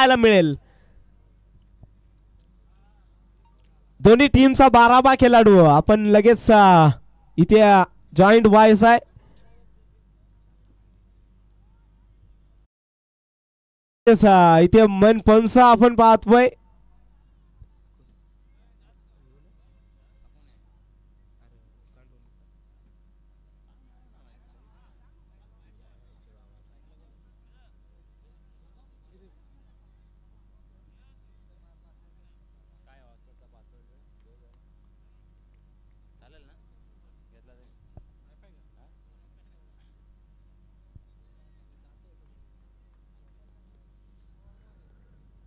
पाहायला मिळेल। दोन्ही टीमचा 12 खेळाडू आपण लगेच इथे जॉईंट व्हायचं आहे। इथे मन पंच आपण पाहतोय।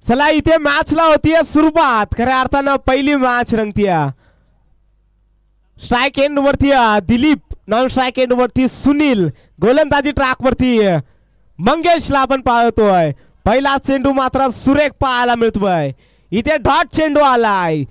चला इथे मॅचला होतीये सुरुवात, खऱ्या अर्थानं पहिली मॅच रंगतीये। स्ट्राइक एंड वरती दिलीप, नॉन स्ट्राइक एंड वरती सुनील, गोलंदाजी ट्रॅक वरती मंगेशला आपण पाहतोय। पहिला चेंडू मात्र सुरेख पाहायला मिळतोय। इथे डॉट चेंडू आलाय,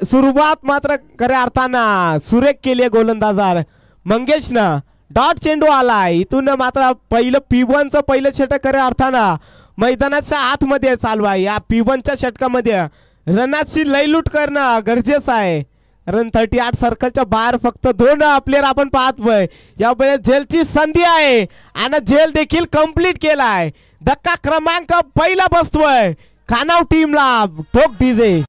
सुरुवात मात्र खऱ्या अर्थानं सुरेख केली गोलंदाजार मंगेशनं। डॉट चेंडू आलाय, इथून मात्र पहिलं P1चं पहिलं षटक खऱ्या अर्थानं मैदानाच्या आतमध्ये चालू आहे। या P1च्या षटकामध्ये रनाची लयलूट करणं गरजेचं आहे, कारण 38 सर्कलच्या बाहेर फक्त 2 प्लेयर आपण पाहतोय। यामुळे झेलची संधी आहे आणि झेल देखील कंप्लीट केलाय। धक्का क्रमांक पहिला बसतोय खानाव टीमला, ठोक डीजे।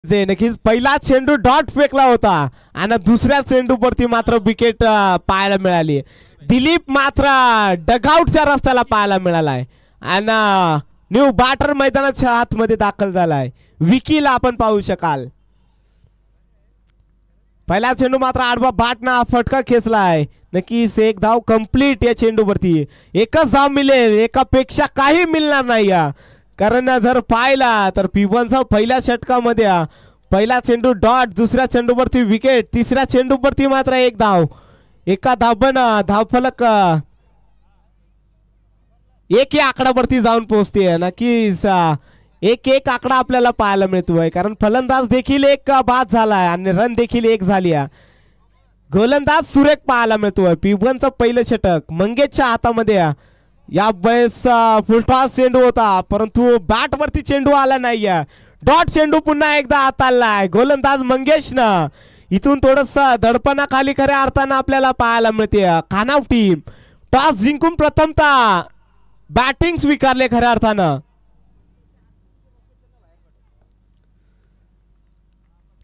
जे नक्कीच पहिला चेंडू डॉट फेकला होता आणि दुसऱ्या चेंडूवरती मात्र विकेट पाहायला मिळाली। दिलीप मात्र डगआउटच्या रस्त्याला पाहायला मिळालाय आणि न्यू बॅटर मैदानाच्या आतमध्ये दाखल झालाय। विकीला आपण पाहू शकाल। पहिला चेंडू मात्र आडवा बॅटना फटका खेचलाय। नक्कीच एक धाव कंप्लीट या चेंडूवरती, एकच धाव मिळेल, एकापेक्षा काही मिळणार नाही। कारण जर पाहिला तर P1चा पहिल्या षटकामध्ये पहिला चेंडू डॉट, दुसऱ्या चेंडूवरती विकेट, तिसऱ्या चेंडूवरती मात्र एक धाव, एका धावबन धावफलक 1 या आकड्यावरती जाऊन पोहोचते। नक्कीच 1-1 आकडा आपल्याला पाहायला मिळतोय, कारण फलंदाज देखील एक बाद झालाय आणि रन देखील 1 झाली। गोलंदाज सुरेख पाहायला मिळतोय। P1चं पहिलं षटक मंगेशच्या हातामध्ये या वेळेस फुलटॉस चेंडू होता, परंतु बॅट वरती चेंडू आला नाही। डॉट चेंडू पुन्हा एकदा हाताळलाय गोलंदाज मंगेशनं। इथून थोडस धडपणाखाली खऱ्या अर्थानं आपल्याला पाहायला मिळते। खानाव टीम टॉस जिंकून प्रथमतः बॅटिंग स्वीकारले खऱ्या अर्थानं।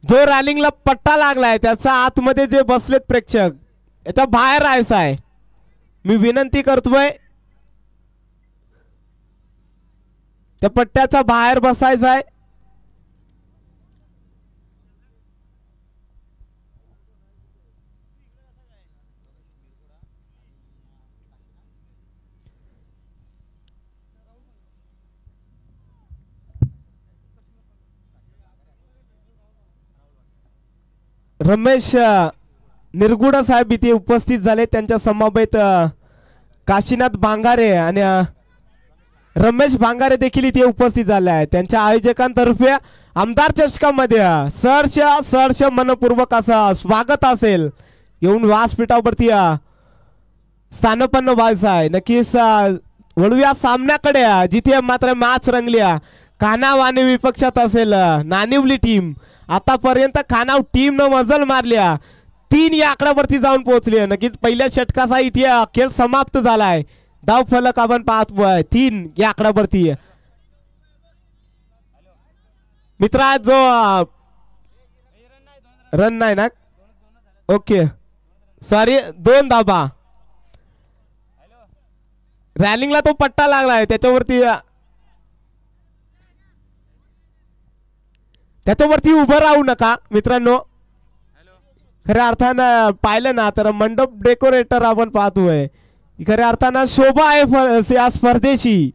जो रॅलिंगला पट्टा लागलाय त्याचा आतमध्ये जे बसलेत प्रेक्षक, याच्या बाहेर राहायचं आहे। मी विनंती करतोय त्या पट्ट्याचा बाहेर बसायचा आहे। रमेश निरगुडा साहेब इथे उपस्थित झाले, त्यांच्या समवेत काशीनाथ भांगारे आणि रमेश भांगारे देखील इथे उपस्थित झाले आहेत। त्यांच्या आयोजकांतर्फे आमदार चषकामध्ये सहर्ष मनपूर्वक असं स्वागत असेल। येऊन व्यासपीठावरती स्थानपन्न व्हायचं आहे। नक्कीच वळूया सामन्याकडे, जिथे मात्र मॅच रंगली। खानाव आणि विपक्षात असेल नानिवली टीम। आतापर्यंत खानाव टीम न मजल मारल्या, 3 या आकड्यावरती जाऊन पोहोचली। नक्कीच पहिल्या षटकाचा इथे खेळ समाप्त झालाय। धाव फलक आपण पाहतोय 3 या आकड्यावरती। मित्रा जो रन नाही ना, ओके सॉरी, 2 धाबा रॅलिंगला तो पट्टा लागलाय, त्याच्यावरती उभं राहू नका मित्रांनो। खऱ्या अर्थानं पाहिलं ना तर मंडप डेकोरेटर आपण पाहतोय, खऱ्या अर्थानं शोभा आहे या स्पर्धेची।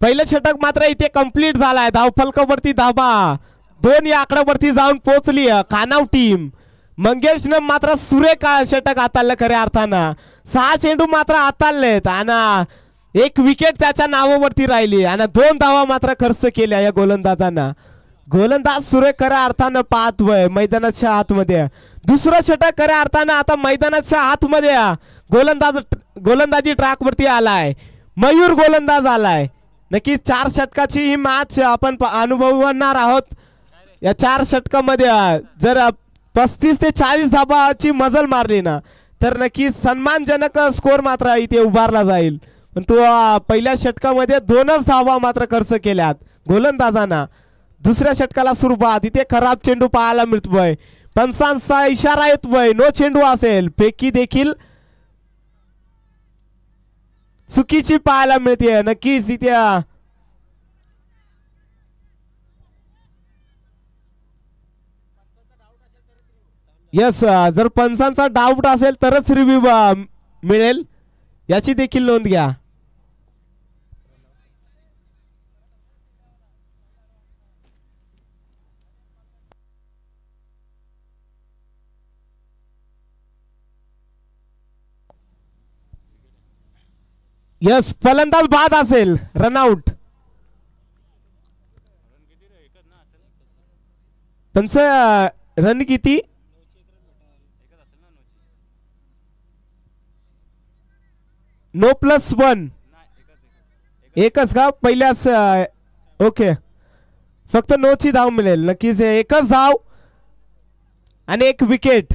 पहिलं षटक मात्र इथे कंप्लीट झालाय. धावफलकावरती धाबा 2 या आकड्यावरती जाऊन पोहोचली खानाव टीम. मंगेशनं मात्र सुरेख षटक हाताळलं खऱ्या अर्थानं. 6 चेंडू मात्र हाताळलेत आणि 1 विकेट त्याच्या नावावरती राहिली आणि 2 धावा मात्र खर्च केल्या या गोलंदाजांना. गोलंदाज सुरेख खऱ्या अर्थानं पाहतोय मैदानाच्या आतमध्ये. दुसरं षटक खऱ्या अर्थानं आता मैदानाच्या आतमध्ये गोलंदाजी ट्रॅकवरती आलाय. मयूर गोलंदाज आलाय. नक्की 4 षटकाची ही मॅच आपण अनुभवणार आहोत. या 4 षटकामध्ये जर 35 ते 40 धाबाची मजल मारली ना तर नक्की सन्मानजनक स्कोर मात्र इथे उभारला जाईल. पण तो पहिल्या षटकामध्ये 2च धावा मात्र खर्च केल्यात गोलंदाजांना. दुसऱ्या षटकाला सुरुवात. इथे खराब चेंडू पाहायला मिळतोय. पंचांचा इशारा येतोय नो चेंडू असेल. फेकी देखील चुकीची पाहायला मिळते. नक्कीच इथे यस जर पंचांचा डाऊट असेल तरच रिव्ह्यू मिळेल याची देखील नोंद घ्या. यस फलंदाज बाद असेल रनआउट. त्यांचं रन किती? नो +1 एकच का पहिल्याच? ओके फक्त नोची धाव मिळेल. नक्कीच एकच धाव आणि 1 विकेट.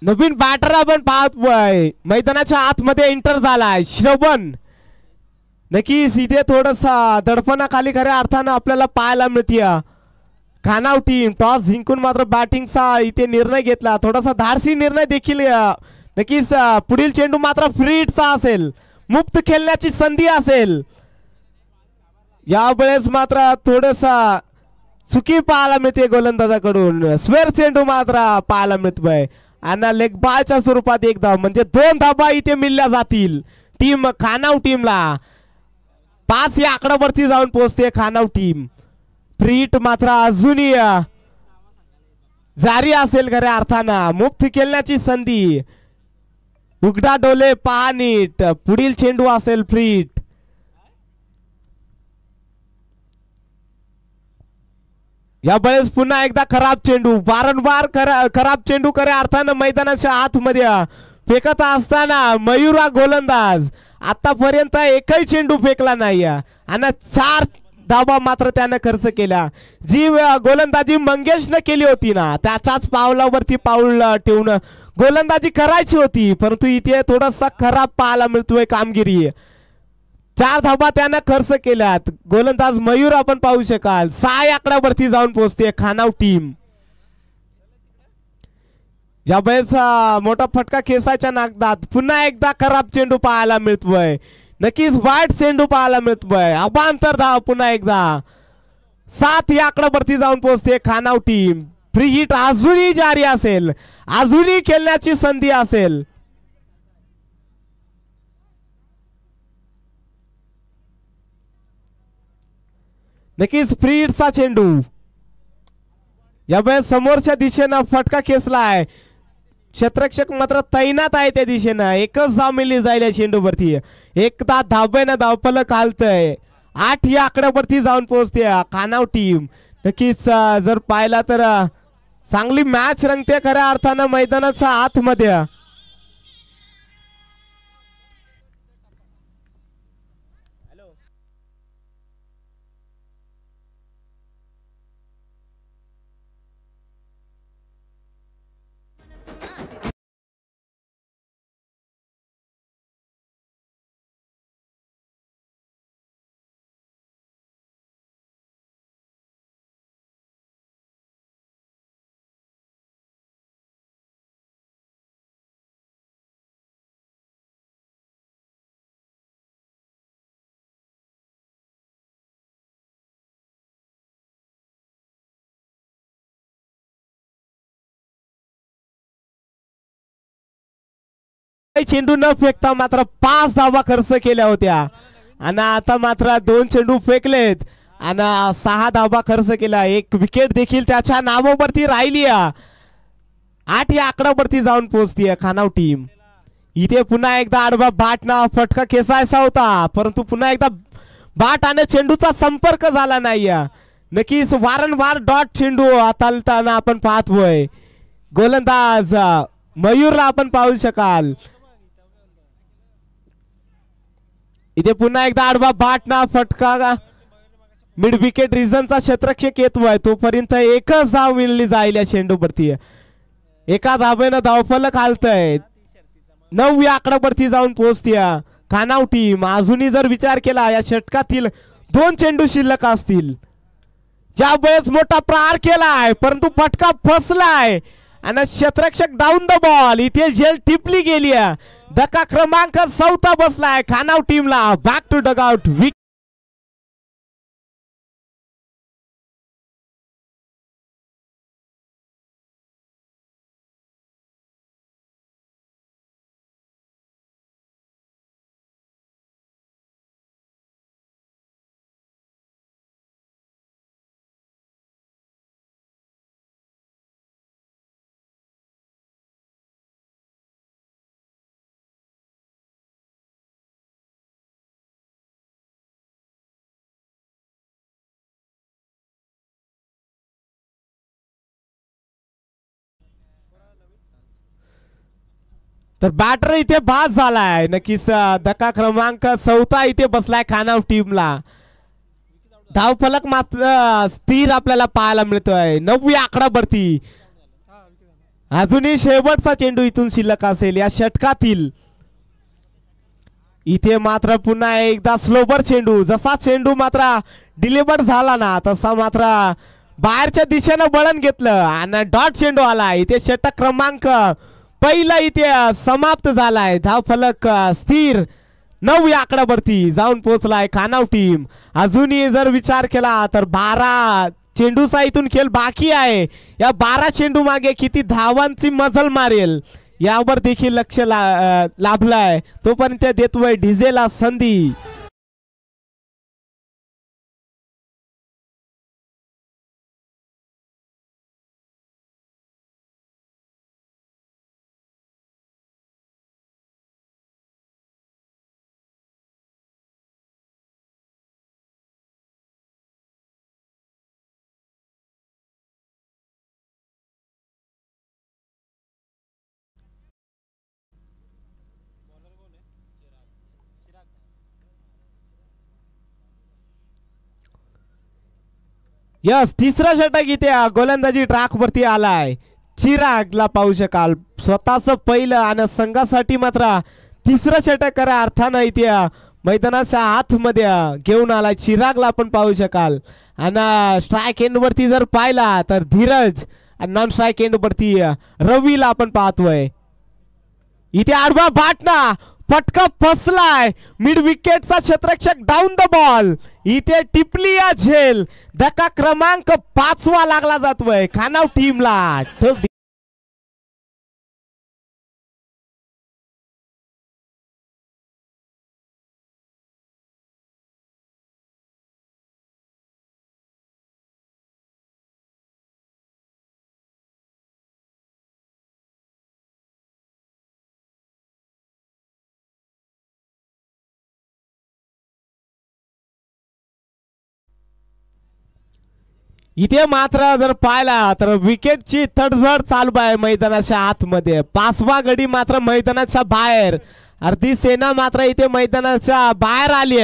नवीन बॅटर आपण पाहतोय मैदानाच्या आतमध्ये एंटर झालाय श्रवण. नक्कीच इथे थोडसा दडपणाखाली खऱ्या अर्थानं आपल्याला पाहायला मिळते. खानाव टीम टॉस जिंकून मात्र बॅटिंगचा इथे निर्णय घेतला. थोडासा धाडसी निर्णय देखील. नक्कीच पुढील चेंडू मात्र फ्री हिटचा असेल. मुक्त खेळण्याची संधी असेल. यावेळेस मात्र थोडसा चुकी पाहायला मिळते गोलंदाजाकडून. स्वेर चेंडू मात्र पाहायला मिळतोय आणि लेग बायच्या स्वरूपात 1 धाव म्हणजे 2 धाबा इथे मिळल्या जातील टीम खानाव टीमला. 5 या आकड्यावरती जाऊन पोहोचते खानाव टीम. फ्री हिट मात्र अजूनही जारी असेल खऱ्या अर्थानं. मुक्त खेळण्याची संधी. उघडा डोले पहा नीट. पुढील चेंडू असेल फ्री हिट. यावेळेस पुन्हा एकदा खराब चेंडू. वारंवार खराब चेंडू खऱ्या अर्थानं मैदानाच्या आतमध्ये फेकत असताना मयूर हा गोलंदाज आतापर्यंत एकही चेंडू फेकला नाही आणि 4 धावा मात्र त्यानं खर्च केल्या. जी गोलंदाजी मंगेशनं केली होती ना त्याच्याच पावलावरती पाऊल ठेवून गोलंदाजी करायची होती. परंतु इथे थोडासा खराब पाहायला मिळतोय कामगिरी. 4 धावा त्यानं खर्च केल्यात. गोलंदाज मयूर आपण पाहू शकाल 6 आकड्यावरती जाऊन पोहोचते खानाव टीम. यावेळेस मोठा फटका खेचायच्या नागदात पुन्हा एकदा खराब चेंडू पाहायला मिळतोय. नक्कीच वाईट चेंडू पाहायला मिळतोय. अबांतर धाव पुन्हा एकदा. 7 या आकड्यावरती जाऊन पोहोचते खानाव टीम. फ्री हिट अजूनही जारी असेल. अजूनही खेळण्याची संधी असेल. नक्कीच फ्री हिटचा चेंडू. यावेळेस समोरच्या दिशेनं फटका खेचलाय. क्षेत्ररक्षक मात्र तैनात आहे त्या दिशेनं. एकच धाव मिळली जाईल या चेंडूवरती. एकदा धाब्यानं धावफलक हालतय. 8 या आकड्यावरती जाऊन पोहोचते खानाव टीम. नक्कीच जर पाहिला तर चांगली मॅच रंगते खऱ्या अर्थानं मैदानाच्या आतमध्ये. चेंडू न फेकता मात्र 5 धावा खर्च केल्या होत्या आणि आता मात्र 2 चेंडू फेकलेत आणि 6 धावा खर्च केला. एक विकेट देखील त्याच्या नावावरती राहिली. 8 या आकड्यावरती जाऊन पोहोचतीये खानाव टीम. इथे पुन्हा एकदा आडवा बाटना फटका खेचायचा होता परंतु पुन्हा एकदा बाट आणि चेंडूचा संपर्क झाला नाही. नक्कीच वारंवार डॉट चेंडू हाताळताना आपण पाहतोय. गोलंदाज मयूरला आपण पाहू शकाल. इथे पुन्हा एकदा आडवा बाटना फटका मिड विकेट रिझनचा क्षेत्रक्षक येतोय. तोपर्यंत एकच धाव मिळली जाईल या चेंडूवरती. एका धावेनं धावफलक हालतय. 9 या आकड्यावरती जाऊन पोहोचतीय खानाव टीम. अजूनही जर विचार केला या षटकातील 2 चेंडू शिल्लक असतील. ज्या वेळेस मोठा प्रहार केलाय परंतु फटका फसलाय आणि क्षेत्ररक्षक डाऊन द बॉल. इथे झेल टिपली गेली. धक्का क्रमांक 4 बसलाय खानाव टीमला. Back to dugout. तर बॅटर इथे बाद झालाय. नक्कीच धक्का क्रमांक 4 इथे बसलाय खानाव टीमला. धावफलक मात्र स्थिर आपल्याला पाहायला मिळतोय 9 आकड्यावरती. अजूनही शेवटचा चेंडू इथून शिल्लक असेल या षटकातील. इथे मात्र पुन्हा एकदा स्लोवर चेंडू. जसा चेंडू मात्र डिलिव्हर झाला ना तसा मात्र बाहेरच्या दिशेनं वळण घेतलं आणि डॉट चेंडू आला. इथे षटक क्रमांक पहिला इथे समाप्त झालाय. धावफलक स्थिर 9 या आकड्यावरती जाऊन पोहोचलाय खानाव टीम. अजूनही जर विचार केला तर 12 चेंडूचा इथून खेळ बाकी आहे. या 12 चेंडू मागे किती धावांची मजल मारेल यावर देखील लक्ष लाभलाय. तोपर्यंत देतोय डिझेला संधी. यस तिसरा षटक इथे गोलंदाजी ट्रॅक वरती आलाय. चिरागला पाहू शकाल. स्वतःच पहिलं आणि संघासाठी मात्र तिसरं षटक खऱ्या अर्थानं इथे मैदानाच्या आतमध्ये घेऊन आलाय. चिरागला आपण पाहू शकाल. आणि स्ट्राईक एंड वरती जर पाहिला तर धीरज आणि नॉन स्ट्राईक एंड वरती रवीला आपण पाहतोय. इथे आडवा बाटना फटका फसलाय. मिड विकेटचा क्षेत्ररक्षक डाऊन द बॉल. इथे टिपली या झेल. धक्का क्रमांक 5 लागला जातोय खानाव टीमला. इथे मात्र जर पाहिला तर विकेटची तडजड चालू आहे मैदानाच्या आतमध्ये. 5वा गडी मात्र मैदानाच्या बाहेर. अर्धी सेना मात्र इथे मैदानाच्या बाहेर आली.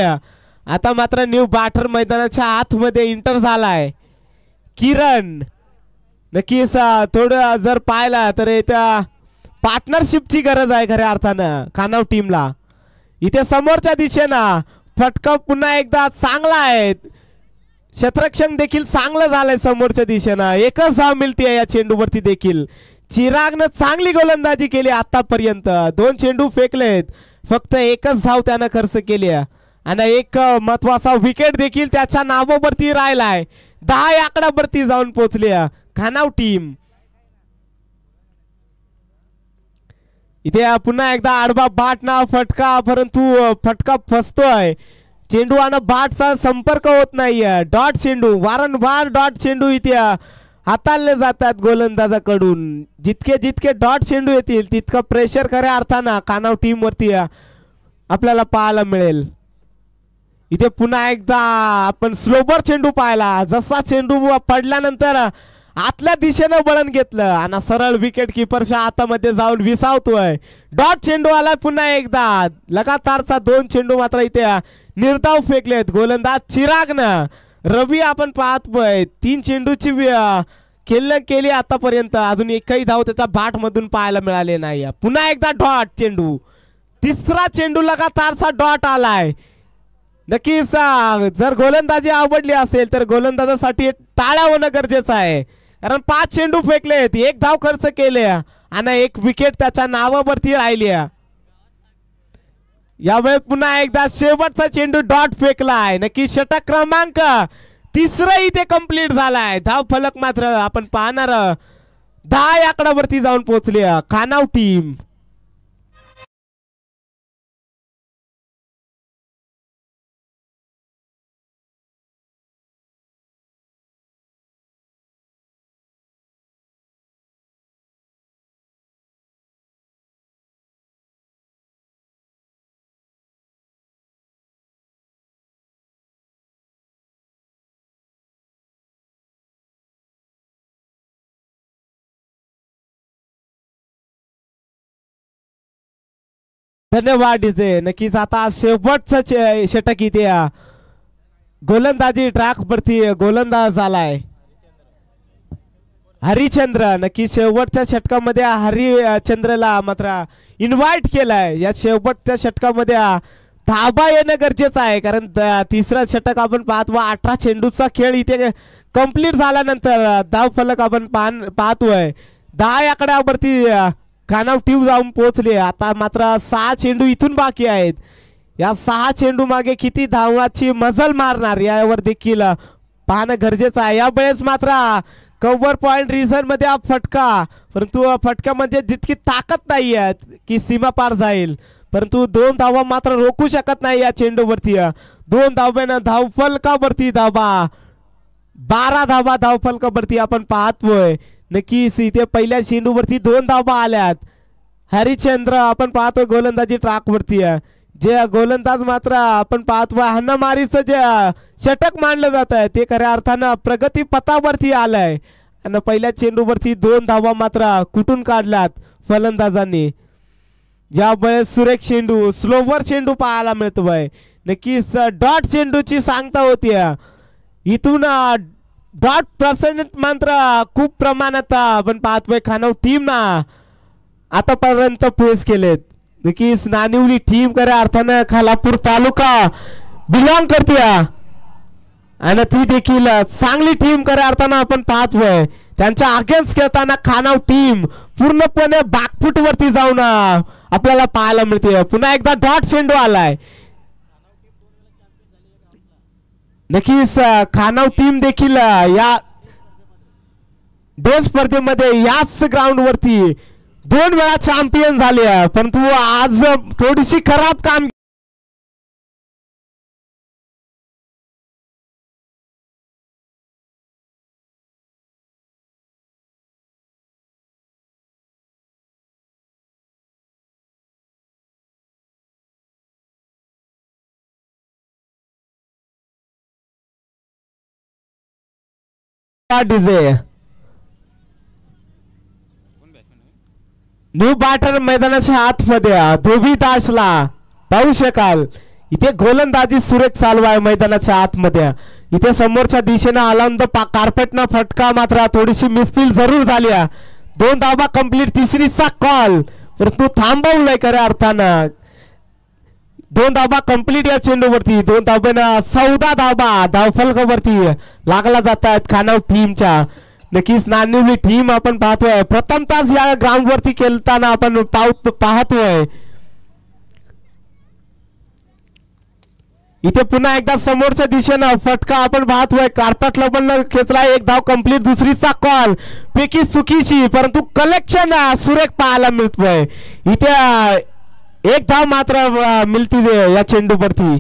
आता मात्र न्यू बॅटर मैदानाच्या आतमध्ये एंटर झालाय. किरण नक्कीच थोडं जर पाहिला तर इथं पार्टनरशिपची गरज आहे खऱ्या अर्थानं खानाव टीमला. इथे समोरच्या दिशेनं फटका पुन्हा एकदा चांगला आहे. क्षेत्ररक्षण देखील चांगलं झालंय समोरच्या दिशेनं. एकच धाव मिळते या चेंडूवरती देखील. चिरागनं चांगली गोलंदाजी केली आतापर्यंत. 2 चेंडू फेकलेत. फक्त एकच धाव त्यानं खर्च केली आणि एक महत्वाचा विकेट देखील त्याच्या नावावरती राहिलाय. 10 आकड्यावरती जाऊन पोहोचली खानाव टीम. इथे पुन्हा एकदा आडवा बाट ना फटका, परंतु फटका फसतोय. चेंडू आणि बाटचा संपर्क होत नाहीये. डॉट चेंडू, वारंवार डॉट चेंडू इथे हाताळले जातात गोलंदाजाकडून. जितके जितके डॉट चेंडू येतील तितकं प्रेशर खऱ्या अर्थानं कानाव टीम वरती आपल्याला पाहायला मिळेल. इथे पुन्हा एकदा आपण स्लोबर चेंडू पाहिला. जसा चेंडू पडल्यानंतर आतल्या दिशेनं वळण घेतलं आणि सरळ विकेट किपरच्या हातामध्ये जाऊन विसावतोय. डॉट चेंडू आला पुन्हा एकदा. लगातारचा 2 चेंडू मात्र इथे निर्धाव फेकलेत. गोलंदाज चिरागनं रवी आपण पाहतोय 3 चेंडूची केली आतापर्यंत. अजून एकही धाव त्याच्या बाट मधून पाहायला मिळाले नाही. पुन्हा एकदा डॉट चेंडू, तिसरा चेंडू लगातारचा डॉट आलाय. नक्कीच जर गोलंदाजी आवडली असेल तर गोलंदाजासाठी टाळ्या होणं गरजेचं आहे. कारण 5 चेंडू फेकलेत, 1 धाव खर्च केले आणि 1 विकेट त्याच्या नावावरती राहिली. यावेळी पुन्हा एकदा शेवटचा चेंडू डॉट फेकलाय. नक्की षटक क्रमांक 3 इथे कंप्लीट झालाय. धाव फलक मात्र आपण पाहणार 10 आकड्यावरती जाऊन पोहोचली खानाव टीम. धन्यवाद डीजे. नक्कीच आता शेवटचं षटक इथे गोलंदाजी ट्रॅक वरती गोलंदाज आलाय हरिचंद्र. नक्की शेवटच्या षटकामध्ये हरिचंद्रला मात्र इन्व्हाइट केलाय. या शेवटच्या षटकामध्ये धाबा येणं गरजेचं आहे. कारण 3रं षटक आपण पाहतो 18 चेंडूचा खेळ इथे कंप्लीट झाल्यानंतर धाव फलक आपण पाहतोय 10 आकड्यावरती खानाव टीम जाऊन पोहोचली. आता मात्र 6 चेंडू इथून बाकी आहेत. या 6 चेंडू मागे किती धावाची मजल मारणार यावर देखील पाहणं गरजेचं आहे. यावेळेस मात्र कव्हर पॉइंट रिझन मध्ये फटका, परंतु फटक्यामध्ये जितकी ताकद नाही आहे की सीमा पार जाईल, परंतु 2 धावा मात्र रोखू शकत नाही या चेंडूवरती. 2 धाव्यानं धावफलकावरती धावा, 12 धावा धावफलकावरती आपण पाहतोय. नक्कीच इथे पहिल्या चेंडूवरती 2 धावा आल्यात. हरिचंद्र आपण पाहतोय गोलंदाजी ट्रॅक वरती. जे गोलंदाज मात्र आपण पाहतोय हाणामारीचं जे षटक मानलं जात आहे ते खऱ्या अर्थानं प्रगती पथावरती आलंय. आणि पहिल्या चेंडूवरती 2 धावा मात्र कुठून काढल्यात फलंदाजांनी. यावेळेस सुरेख चेंडू, स्लोवर चेंडू पाहायला मिळतोय. नक्कीच डॉट चेंडूची सांगता होती. इथून डॉट पर्सेंट मात्र खूप प्रमाणात आपण पाहतोय खानाव टीम ना आतापर्यंत फेस केलेत. नक्कीच नानिवली टीम खऱ्या अर्थानं खालापूर तालुका बिलॉंग करते आणि ती देखील चांगली टीम खऱ्या अर्थानं आपण पाहतोय. त्यांच्या अगेन्स्ट खेळताना खानाव टीम पूर्णपणे बॅकफूट वरती जाऊन आपल्याला पाहायला मिळते. पुन्हा एकदा डॉट चेंडू आलाय. नक्कीच खानाव टीम देखील या दोन स्पर्धेमध्ये याच ग्राउंड वरती 2 वेळा चॅम्पियन झाले, परंतु आज थोडीशी खराब काम डीजे. न्यू बॅटर मैदानाच्या आतमध्ये धोबी दासला पाहू शकाल. इथे गोलंदाजी सुरेख चालू आहे मैदानाच्या आतमध्ये. इथे समोरच्या दिशेने आलांद कार्पेटना फटका मात्र थोडीशी मिसफील जरूर झाली. 2 धावा कंप्लीट, तिसरीचा कॉल, परंतु थांबवलाय खऱ्या अर्थानं. 2 धावा कंप्लीट या चेंडूवरती. 2 धाब्यानं 14 धावा धावफलकावरती लागला जात आहेत खानाव टीमच्या. नक्कीच नानिवली टीम आपण पाहतोय प्रथमताच या ग्राउंड वरती खेळताना आपण पाहतोय. इथे पुन्हा एकदा समोरच्या दिशेनं फटका आपण पाहतोय. कार्पेट लबलनं खेचला एक धाव कंप्लीट. दुसरीचा कॉल पैकी चुकीची, परंतु कलेक्शन सुरेख पाहायला मिळतोय. इथे एक धाव मात्र मिळती या चेंडूवरती.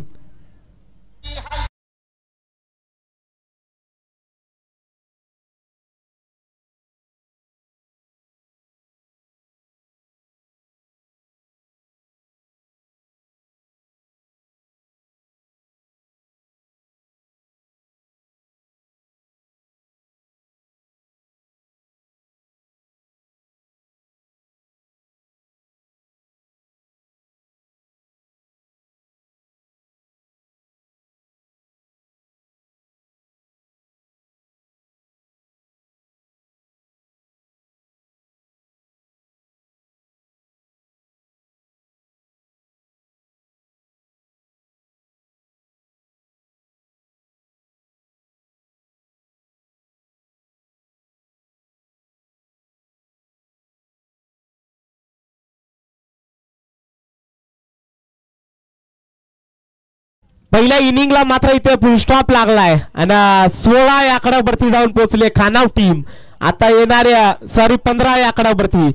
पहिल्या इनिंगला मात्र इथे फुल स्टॉप लागलाय आणि 16 या आकड्यावरती जाऊन पोहोचले खानाव टीम. आता येणाऱ्या 15 या आकड्यावरती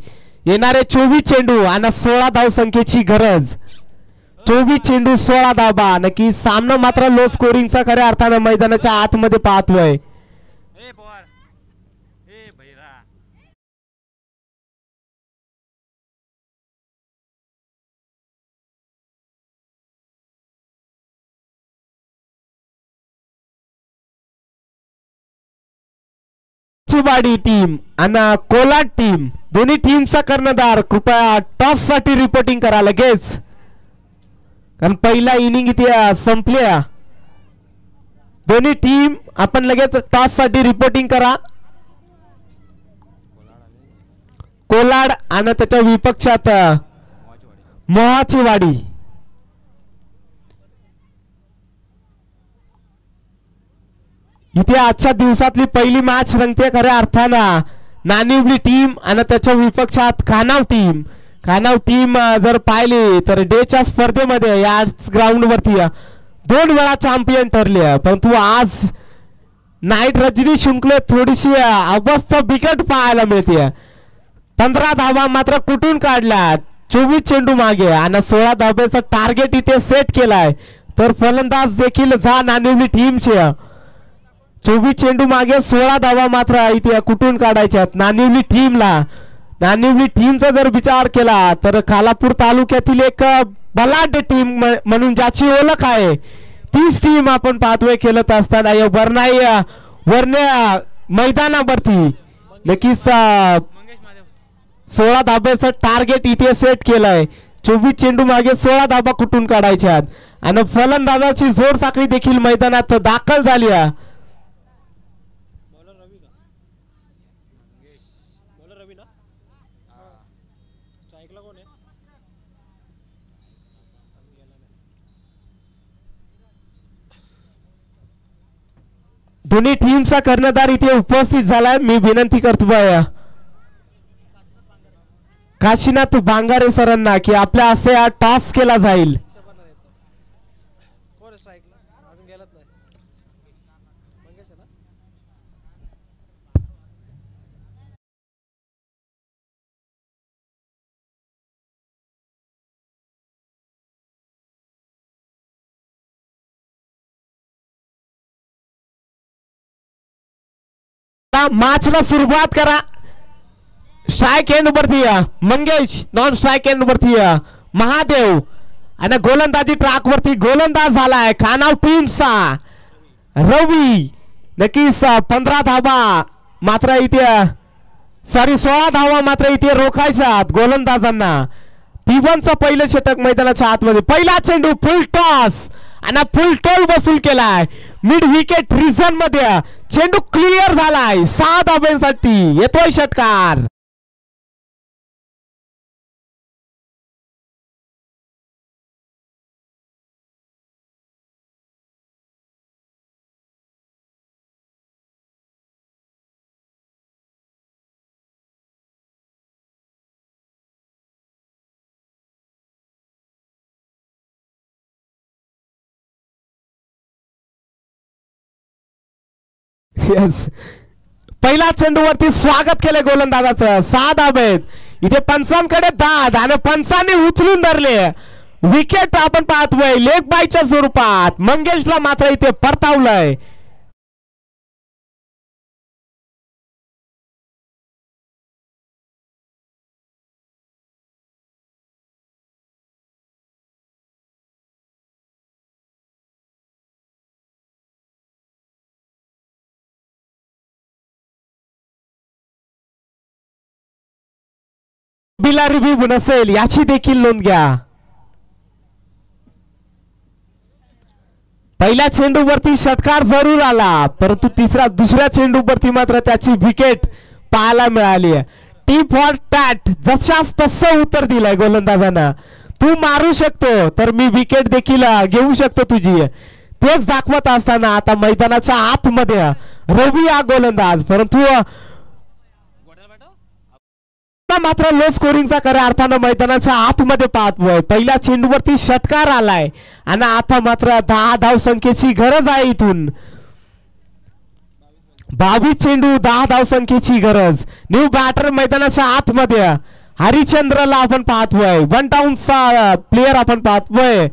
येणारे 24 चेंडू आणि 16 धाव संख्येची गरज. 24 चेंडू 16 धावा. नक्की सामना मात्र लो स्कोरिंगचा खऱ्या अर्थानं मैदानाच्या आतमध्ये पाहतोय. वाडी टीम आणि कोलाड टीम दोन्ही टीमचा कर्णधार कृपया टॉस साठी रिपोर्टिंग करा लगेच, कारण पहिला इनिंग इथे संपल्या. दोन्ही टीम आपण लगेच टॉस साठी रिपोर्टिंग करा. कोलाड आणि त्याच्या विपक्षात मोहाची वाडी. इथे आजच्या दिवसातली पहिली मॅच रंगते खऱ्या अर्थानं. नानिवली टीम आणि त्याच्या विपक्षात खानाव टीम. खानाव टीम जर पाहिली तर डेच्या स्पर्धेमध्ये याच ग्राउंड वरती 2 वेळा चॅम्पियन ठरले, परंतु आज नाईट रजनी शुक्ल थोडीशी अवस्था बिकट पाहायला मिळते. 15 धावा मात्र कुठून काढल्या 24 चेंडू मागे आणि 16 धाब्याचा टार्गेट इथे सेट केलाय. तर फलंदाज देखील जा नानिवली टीमचे. 24 चेंडू मागे 16 धावा मात्र इथे कुठून काढायच्यात नानिवली टीमला. नानिवली टीमचा जर विचार केला तर खालापूर तालुक्यातील एक बलाढ्य टीम म्हणून ज्याची ओळख आहे तीच टीम आपण पाहतोय खेळत असताना या वर्ण्या मैदानावरती. नक्कीच 16 धाब्याचं टार्गेट इथे सेट केलंय. 24 चेंडू मागे 16 धाबा कुठून काढायच्यात आणि फलंदाजाची जोड साखळी देखील मैदानात दाखल झाली आहे. दोन्ही टीमचा कर्णधार इथे उपस्थित झालाय. मी विनंती करतो काशीनाथ बांगारे सरांना की आपल्या हस्ते हा टॉस केला जाईल. मॅचला सुरुवात करा. स्ट्राइक एंड वरती मंगेश, नॉन स्ट्राइक एंड वरती महादेव आणि गोलंदाजी ट्रॅक वरती गोलंदाज झालाय खानाव टीमचा रवी. नक्कीच 15 धावा मात्र इथे 16 धावा मात्र इथे रोखायच्यात गोलंदाजांना. टीमचं पहिलं षटक मैदानाच्या आतमध्ये. पहिला चेंडू फुल टॉस आणि फुल टोल वसूल केलाय. मिड विकेट रिझन मध्ये चेंडू क्लिअर झालाय. 6 धाब्यांसाठी येतोय षटकार. येस, पहिला चेंडूवरती स्वागत केले गोलंदाजाचं. 6 धाबा आहेत. इथे पंचांकडे दाद आणि पंचांनी उचलून धरले. विकेट आपण पाहतोय लेग बायच्या स्वरूपात. मंगेशला मात्र इथे परतावलंय. बिला रिव्ह्यू नसेल याची देखील नोंद घ्या. पहिल्या चेंडूवरती षटकार जरूर आला, परंतु दुसऱ्या चेंडूवरती मात्र त्याची विकेट पाहायला मिळाली. टी फॉर टॅट जशास तसं उत्तर दिलंय गोलंदाजानं. तू मारू शकतो तर मी विकेट देखील घेऊ शकतो तुझी. तेच दाखवत असताना आता मैदानाच्या आतमध्ये रवी हा गोलंदाज, परंतु मात्र लो स्कोरिंगचा खऱ्या अर्थानं मैदानाच्या आतमध्ये पाहतोय. पहिल्या चेंडूवरती षटकार आलाय आणि आता मात्र 10 धावसंख्येची गरज आहे. इथून 22 चेंडू 10 धावसंख्येची गरज. न्यू बॅटर मैदानाच्या आतमध्ये हरिचंद्रला आपण पाहतोय. 1 डाऊनचा प्लेयर आपण पाहतोय.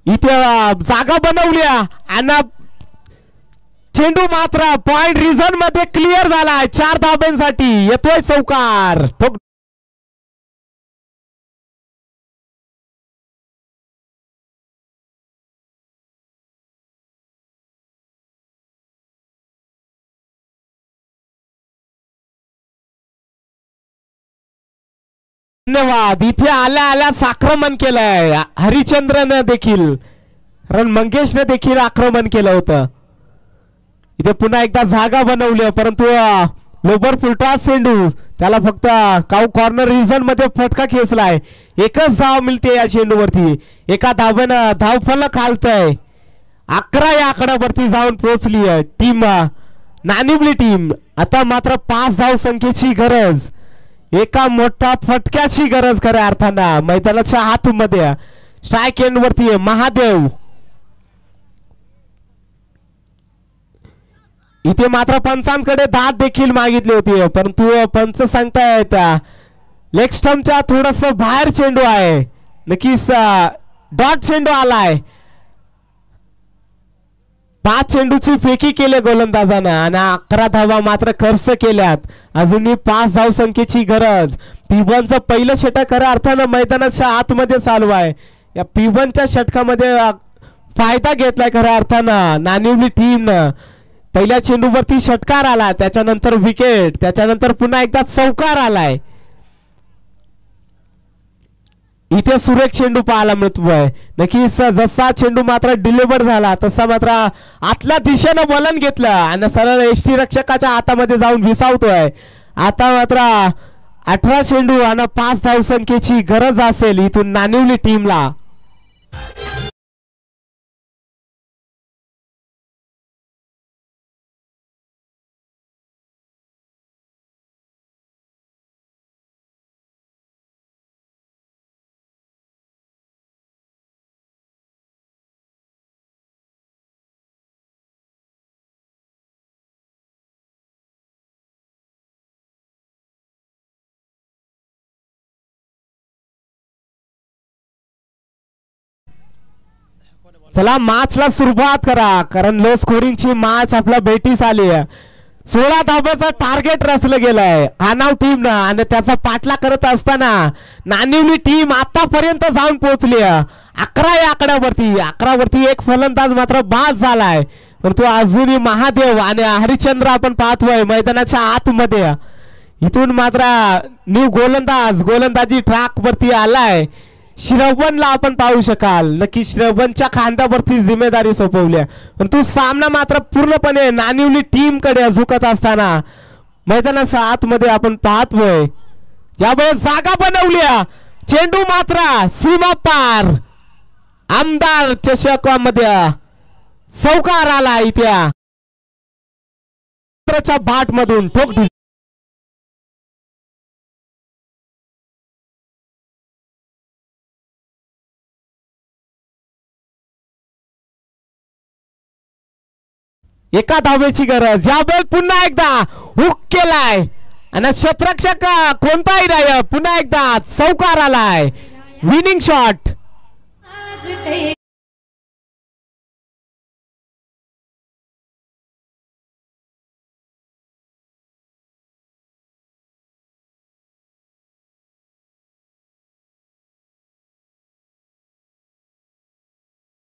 इथे जागा बनवली आणि चेंडू मात्र पॉइंट रिझन मध्ये क्लिअर झालाय. 4 धाब्यांसाठी येतोय चौकार. धन्यवाद. इथे आल्या आल्या आक्रमण केलंय हरिचंद्रने देखील, कारण मंगेशने देखील आक्रमण केलं होतं. इथे पुन्हा एकदा जागा बनवली, परंतु लोबर फुलटॉस चेंडू त्याला फक्त कॉर्नर रिजन मध्ये फटका खेचलाय. एकच धाव मिळते या चेंडूवरती. एका धावेनं धावफलक हालतय. 11 या आकड्यावरती जाऊन पोहोचली टीम नानिवली टीम. आता मात्र 5 धाव संख्येची गरज. एका मोठा फटक्याची गरज खऱ्या अर्थानं मैदानाच्या आतमध्ये. स्ट्राइक एंड वरती महादेव. इथे मात्र पंचांकडे दाद देखील मागितली होती, परंतु पंच सांगतायत लेग स्टंपच्या थोडस बाहेर चेंडू आहे. नक्कीच डॉट चेंडू आलाय. 5 चेंडूची फेकी केली गोलंदाजानं आणि 11 धावा मात्र खर्च केल्यात. अजूनही 5 धाव संख्येची गरज. P1चं पहिलं षटक खऱ्या अर्थानं मैदानाच्या आतमध्ये चालू आहे. या P1च्या षटकामध्ये फायदा घेतलाय खऱ्या अर्थानं नानिवली टीमनं. पहिल्या चेंडूवरती षटकार आला, त्याच्यानंतर विकेट, त्याच्यानंतर पुन्हा एकदा चौकार आलाय. इथे सुरेख चेंडू पाहायला मिळतोय. नक्कीच जसा चेंडू मात्र डिलिव्हर झाला तसा मात्र आतल्या दिशेनं वलन घेतलं आणि सरळ एसटी रक्षकाच्या हातामध्ये जाऊन विसावतोय. आता मात्र 18 चेंडू आणि 5 धाव संख्येची गरज असेल इथून नानिवली टीमला. चला मॅचला सुरुवात करा, कारण लो स्कोरिंगची मॅच आपल्या भेटीस आली आहे. 16 धाब्याचं टार्गेट रचलं गेलंय आनाव टीमनं आणि त्याचा पाठला करत असताना नानिवली टीम आतापर्यंत जाऊन पोहोचली 11 या आकड्यावरती. 11 वरती एक फलंदाज मात्र बाद झालाय, परंतु अजूनही महादेव आणि हरिचंद्र आपण पाहतोय मैदानाच्या आतमध्ये. इथून मात्र न्यू गोलंदाजी ट्रॅक वरती आलाय. श्रवणला आपण पाहू शकाल. नक्की श्रवणच्या खांद्यावरती जिम्मेदारी सोपवली, परंतु सामना मात्र पूर्णपणे नानिवली टीम कडे झुकत असताना मैदानाच्या आतमध्ये आपण पाहतोय. यावेळेस जागा बनवली, चेंडू मात्र सीमा पार. आमदार चषकामध्ये चौकार आला. इथे बाट मधून ठोक. एका धावेची गरज. यावेळी पुन्हा एकदा हुक केलाय आणि क्षेत्ररक्षक कोणताही नाही. पुन्हा एकदा चौकार आलाय. Winning shot.